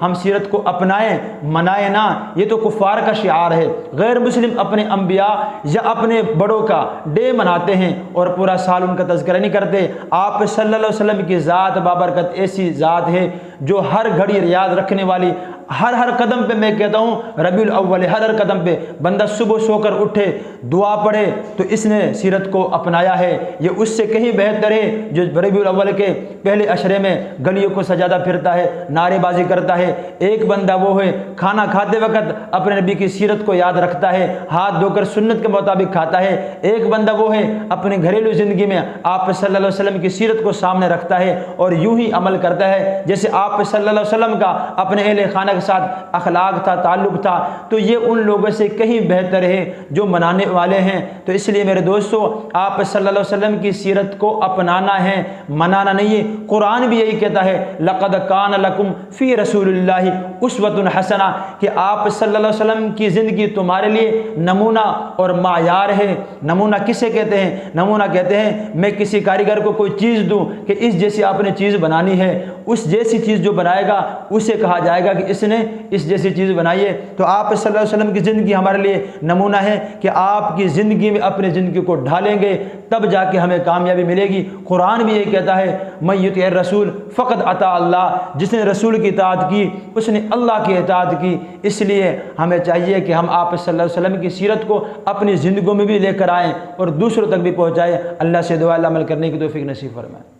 हम सीरत को अपनाएं, मनाएं ना। ये तो कुफार का शिआर है। गैर मुस्लिम अपने अंबिया या अपने बड़ों का डे मनाते हैं और पूरा साल उनका तज़किरा नहीं करते। आप सल्लल्लाहु अलैहि वसल्लम की ज़ात बाबरकत ऐसी ज़ात है जो हर घड़ी याद रखने वाली, हर कदम पे मैं कहता हूँ रबीउल अव्वल, हर कदम पे बंदा सुबह सोकर उठे दुआ पढ़े तो इसने सीरत को अपनाया है। ये उससे कहीं बेहतर है जो रबीउल अव्वल के पहले अशरे में गलियों को सजादा फिरता है, नारेबाजी करता है। एक बंदा वो है खाना खाते वक्त अपने नबी की सीरत को याद रखता है, हाथ धोकर सुन्नत के मुताबिक खाता है। एक बंदा वो है अपने घरेलू ज़िंदगी में आप सल्लल्लाहु अलैहि वसल्लम की सीरत को सामने रखता है और यूं ही अमल करता है जैसे आप सल्लल्लाहु अलैहि वसल्लम का अपने अहले खाना के साथ अखलाक था, ताल्लुक था। तो ये उन लोगों से कहीं बेहतर है जो मनाने वाले हैं। तो इसलिए मेरे दोस्तों, आप सल्लल्लाहु अलैहि वसल्लम की सीरत को अपनाना है, मनाना नहीं है। कुरान भी यही कहता है लक़द कान लकुम फ़ी रसूलिल्लाहि उस्वतुन हसना, कि आप सल्लल्लाहु अलैहि वसल्लम की ज़िंदगी तुम्हारे लिए नमूना और मायार है। नमूना किसे कहते हैं? नमूना कहते हैं मैं किसी कारीगर को कोई चीज़ दूँ कि इस जैसी आपने चीज़ बनानी है, उस जैसी चीज़ जो बनाएगा उसे कहा जाएगा कि इसने इस जैसी चीज़ बनाई है। तो आप सल्लल्लाहु अलैहि वसल्लम की ज़िंदगी हमारे लिए नमूना है कि आपकी ज़िंदगी में अपनी ज़िंदगी को ढालेंगे तब जाके हमें कामयाबी मिलेगी। कुरान भी यही कहता है मैं युतिअ रसूल फ़क़द अता अल्लाह, जिसने रसूल की इताअत की उसने अल्लाह की इताअत की। इसलिए हमें चाहिए कि हम आप सल्लल्लाहु अलैहि वसल्लम की सीरत को अपनी ज़िंदगी में भी लेकर आएँ और दूसरों तक भी पहुँचाएँ। अल्लाह से दुआ अमल करने की तौफ़ीक़ नसीब फरमाए।